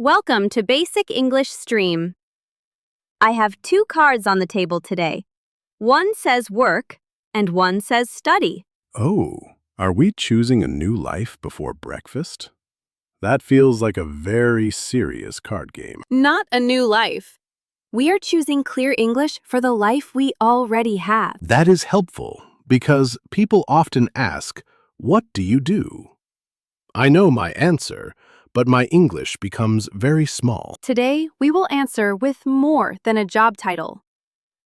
Welcome to Basic English Stream. I have two cards on the table today. One says work and one says study. Oh, are we choosing a new life before breakfast? That feels like a very serious card game. Not a new life. We are choosing clear English for the life we already have. That is helpful because people often ask, "What do you do?" I know my answer, but my English becomes very small. Today, we will answer with more than a job title.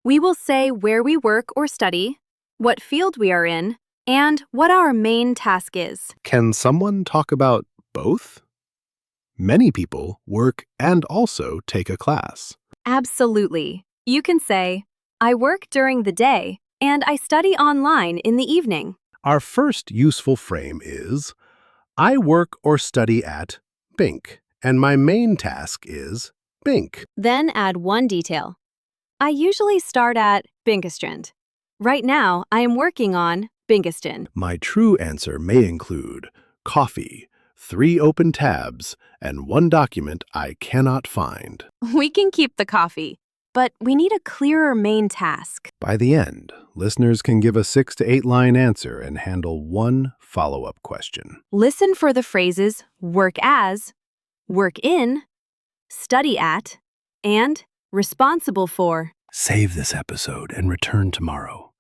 We will say where we work or study, what field we are in, and what our main task is. Can someone talk about both? Many people work and also take a class. Absolutely. You can say, I work during the day and I study online in the evening. Our first useful frame is, I work or study at Bink, and my main task is Bink. Then add one detail. I usually start at Binkestrand. Right now, I am working on Binkeston. My true answer may include coffee, 3 open tabs, and 1 document I cannot find. We can keep the coffee, but we need a clearer main task. By the end, listeners can give a 6 to 8 line answer and handle 1 follow-up question. Listen for the phrases work as, work in, study at, and responsible for. Save this episode and return tomorrow.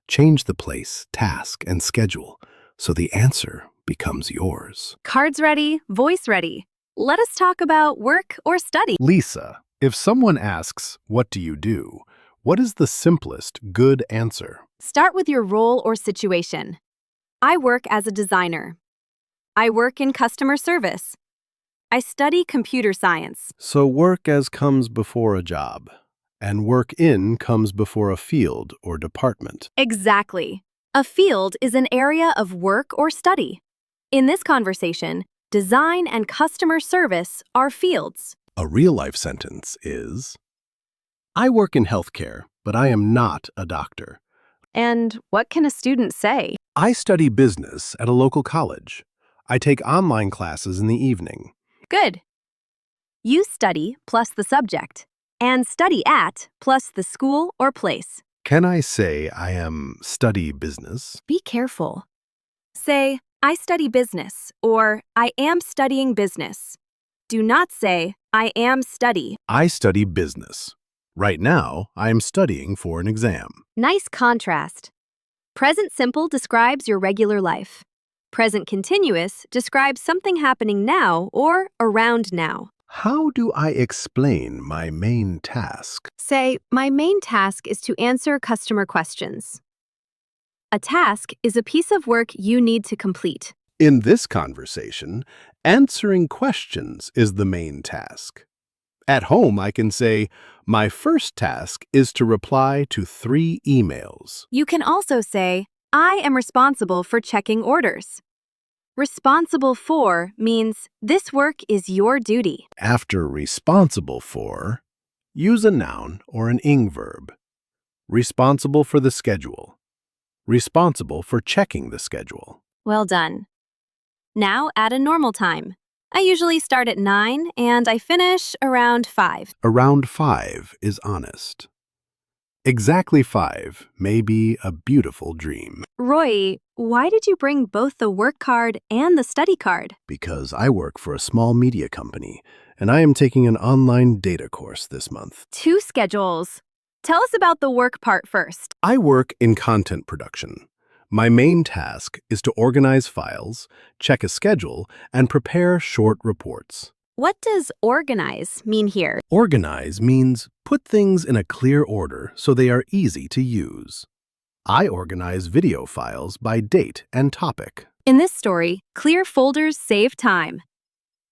Change the place, task, and schedule so the answer becomes yours. Cards ready, voice ready. Let us talk about work or study. Lisa, if someone asks, "What do you do?" what is the simplest good answer? Start with your role or situation. I work as a designer. I work in customer service. I study computer science. So work as comes before a job, and work in comes before a field or department. Exactly. A field is an area of work or study. In this conversation, design and customer service are fields. A real-life sentence is, I work in healthcare, but I am not a doctor. And what can a student say? I study business at a local college. I take online classes in the evening. Good. You study plus the subject, and study at plus the school or place. Can I say I am study business? Be careful. Say, I study business, or I am studying business. Do not say, I am study. I study business. Right now, I am studying for an exam. Nice contrast. Present simple describes your regular life. Present continuous describes something happening now or around now. How do I explain my main task? Say, my main task is to answer customer questions. A task is a piece of work you need to complete. In this conversation, answering questions is the main task. At home, I can say, my first task is to reply to 3 emails. You can also say, I am responsible for checking orders. Responsible for means this work is your duty. After responsible for, use a noun or an ing verb. Responsible for the schedule. Responsible for checking the schedule. Well done. Now add a normal time. I usually start at 9 and I finish around 5. Around 5 is honest. Exactly 5 may be a beautiful dream. Royi, why did you bring both the work card and the study card? Because I work for a small media company, and I am taking an online data course this month. 2 schedules. Tell us about the work part first. I work in content production. My main task is to organize files, check a schedule, and prepare short reports. What does organize mean here? Organize means put things in a clear order so they are easy to use. I organize video files by date and topic. In this story, clear folders save time.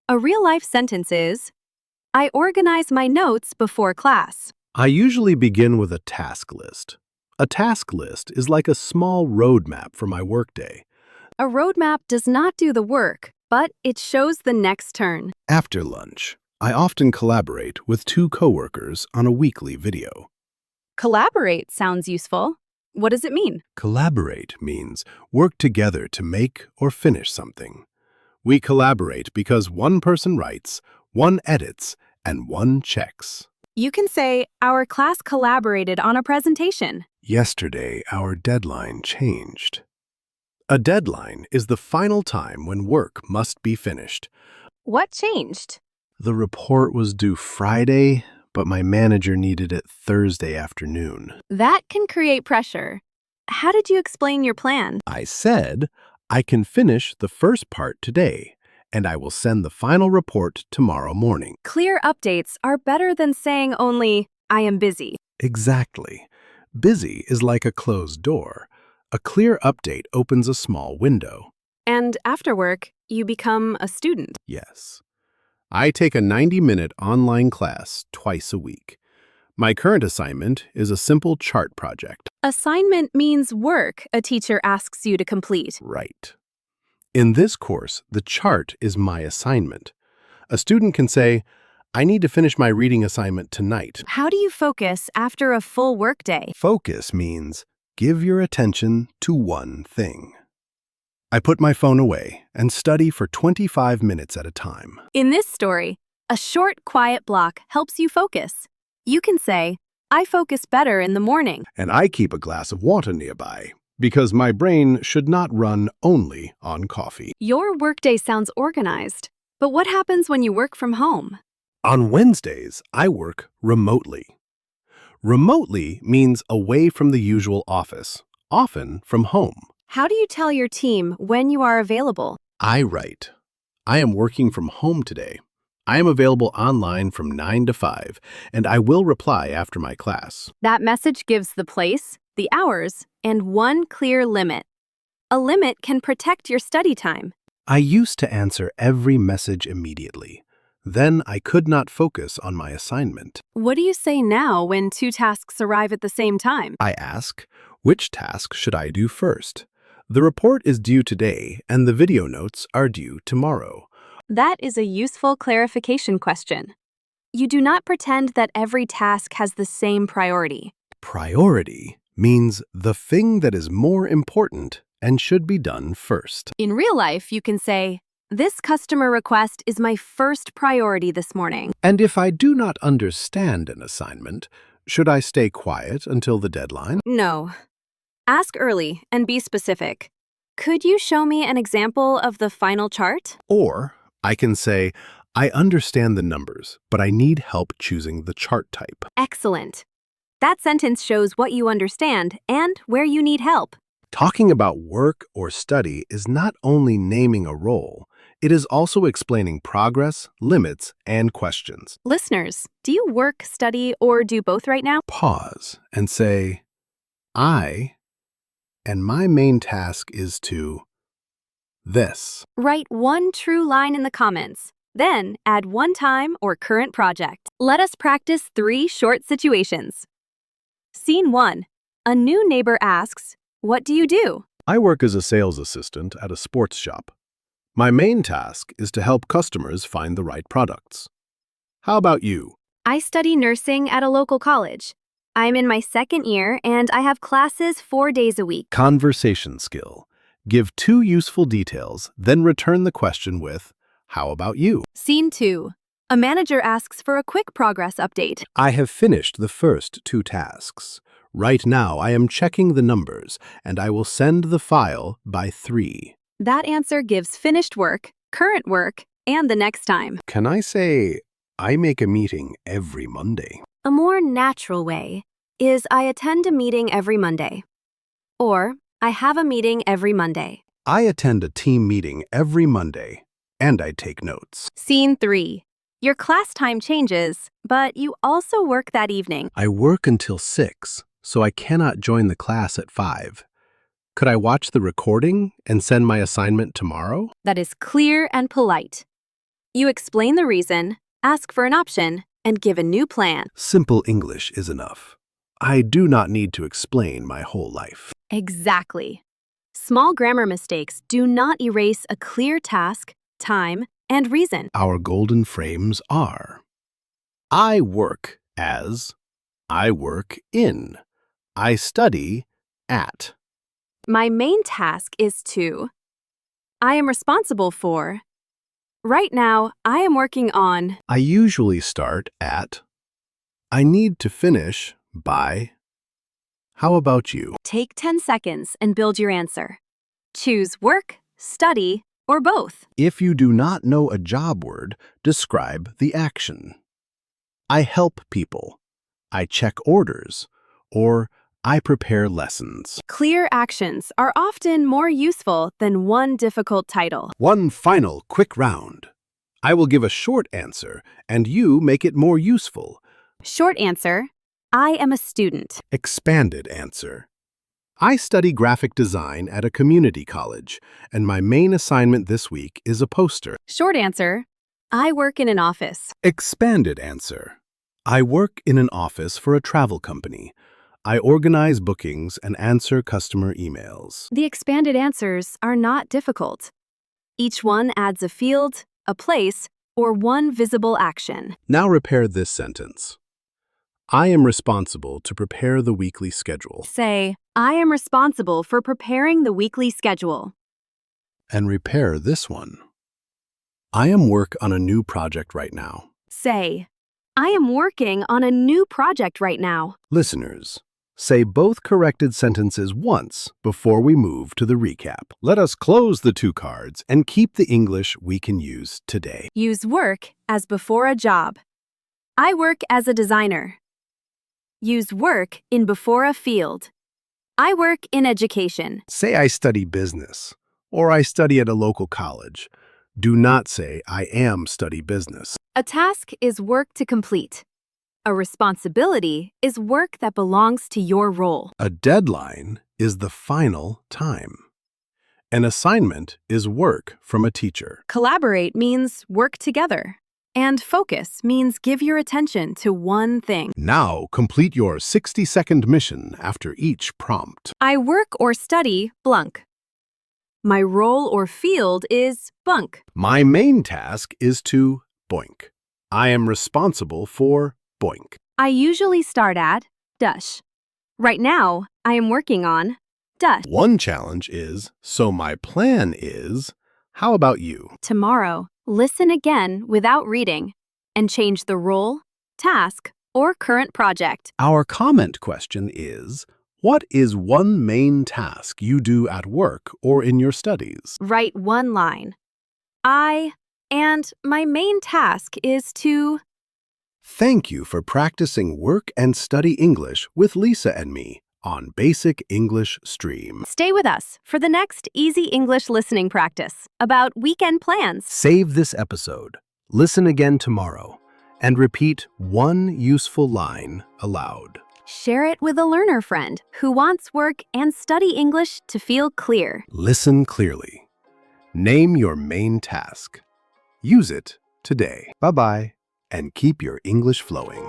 A real-life sentence is, I organize my notes before class. I usually begin with a task list. A task list is like a small roadmap for my workday. A roadmap does not do the work, but it shows the next turn. After lunch, I often collaborate with 2 coworkers on a weekly video. Collaborate sounds useful. What does it mean? Collaborate means work together to make or finish something. We collaborate because one person writes, one edits, and one checks. You can say, our class collaborated on a presentation. Yesterday, our deadline changed. A deadline is the final time when work must be finished. What changed? The report was due Friday, but my manager needed it Thursday afternoon. That can create pressure. How did you explain your plan? I said, I can finish the first part today, and I will send the final report tomorrow morning. Clear updates are better than saying only, I am busy. Exactly. Busy is like a closed door. A clear update opens a small window. And after work, you become a student. Yes. I take a 90-minute online class twice a week. My current assignment is a simple chart project. Assignment means work a teacher asks you to complete. Right. In this course, the chart is my assignment. A student can say, I need to finish my reading assignment tonight. How do you focus after a full workday? Focus means give your attention to one thing. I put my phone away and study for 25 minutes at a time. In this story, a short, quiet block helps you focus. You can say, I focus better in the morning. And I keep a glass of water nearby because my brain should not run only on coffee. Your workday sounds organized, but what happens when you work from home? On Wednesdays, I work remotely. Remotely means away from the usual office, often from home. How do you tell your team when you are available? I write, I am working from home today. I am available online from 9 to 5, and I will reply after my class. That message gives the place, the hours, and one clear limit. A limit can protect your study time. I used to answer every message immediately. Then I could not focus on my assignment. What do you say now when two tasks arrive at the same time? I ask, which task should I do first? The report is due today, and the video notes are due tomorrow. That is a useful clarification question. You do not pretend that every task has the same priority. Priority means the thing that is more important and should be done first. In real life, you can say, this customer request is my first priority this morning. And if I do not understand an assignment, should I stay quiet until the deadline? No. Ask early and be specific. Could you show me an example of the final chart? Or I can say, I understand the numbers, but I need help choosing the chart type. Excellent. That sentence shows what you understand and where you need help. Talking about work or study is not only naming a role, it is also explaining progress, limits, and questions. Listeners, do you work, study, or do both right now? Pause and say, and my main task is to this. Write one true line in the comments. Then add one time or current project. Let us practice 3 short situations. Scene 1. A new neighbor asks, what do you do? I work as a sales assistant at a sports shop. My main task is to help customers find the right products. How about you? I study nursing at a local college. I'm in my 2nd year and I have classes 4 days a week. Conversation skill. Give 2 useful details, then return the question with, how about you? Scene 2. A manager asks for a quick progress update. I have finished the first 2 tasks. Right now, I am checking the numbers, and I will send the file by 3. That answer gives finished work, current work, and the next time. Can I say, I make a meeting every Monday? A more natural way is I attend a meeting every Monday. Or, I have a meeting every Monday. I attend a team meeting every Monday, and I take notes. Scene 3. Your class time changes, but you also work that evening. I work until 6, so I cannot join the class at 5. Could I watch the recording and send my assignment tomorrow? That is clear and polite. You explain the reason, ask for an option, and give a new plan. Simple English is enough. I do not need to explain my whole life. Exactly. Small grammar mistakes do not erase a clear task, time, and reason. Our golden frames are: I work as, I work in, I study at. My main task is to. I am responsible for. Right now, I am working on. I usually start at. I need to finish by. How about you? Take 10 seconds and build your answer. Choose work, study, or both. If you do not know a job word, describe the action. I help people. I check orders. Or I prepare lessons. Clear actions are often more useful than one difficult title. One final quick round. I will give a short answer, and you make it more useful. Short answer, I am a student. Expanded answer. I study graphic design at a community college, and my main assignment this week is a poster. Short answer, I work in an office. Expanded answer. I work in an office for a travel company. I organize bookings and answer customer emails. The expanded answers are not difficult. Each one adds a field, a place, or one visible action. Now repair this sentence. I am responsible to prepare the weekly schedule. Say, I am responsible for preparing the weekly schedule. And repair this one. I am work on a new project right now. Say, I am working on a new project right now. Listeners, say both corrected sentences once before we move to the recap. Let us close the two cards and keep the English we can use today. Use work as before a job. I work as a designer. Use work in before a field. I work in education. Say I study business, or I study at a local college. Do not say I am study business. A task is work to complete. A responsibility is work that belongs to your role. A deadline is the final time. An assignment is work from a teacher. Collaborate means work together. And focus means give your attention to one thing. Now complete your 60-second mission after each prompt. I work or study blunk. My role or field is bunk. My main task is to boink. I am responsible for boink. I usually start at dush. Right now, I am working on dush. One challenge is, so my plan is, how about you? Tomorrow, listen again without reading and change the role, task, or current project. Our comment question is, what is one main task you do at work or in your studies? Write one line. And my main task is to. Thank you for practicing Work and Study English with Lisa and me on Basic English Stream. Stay with us for the next easy English listening practice about weekend plans. Save this episode, listen again tomorrow, and repeat one useful line aloud. Share it with a learner friend who wants work and study English to feel clear. Listen clearly. Name your main task. Use it today. Bye-bye, and keep your English flowing.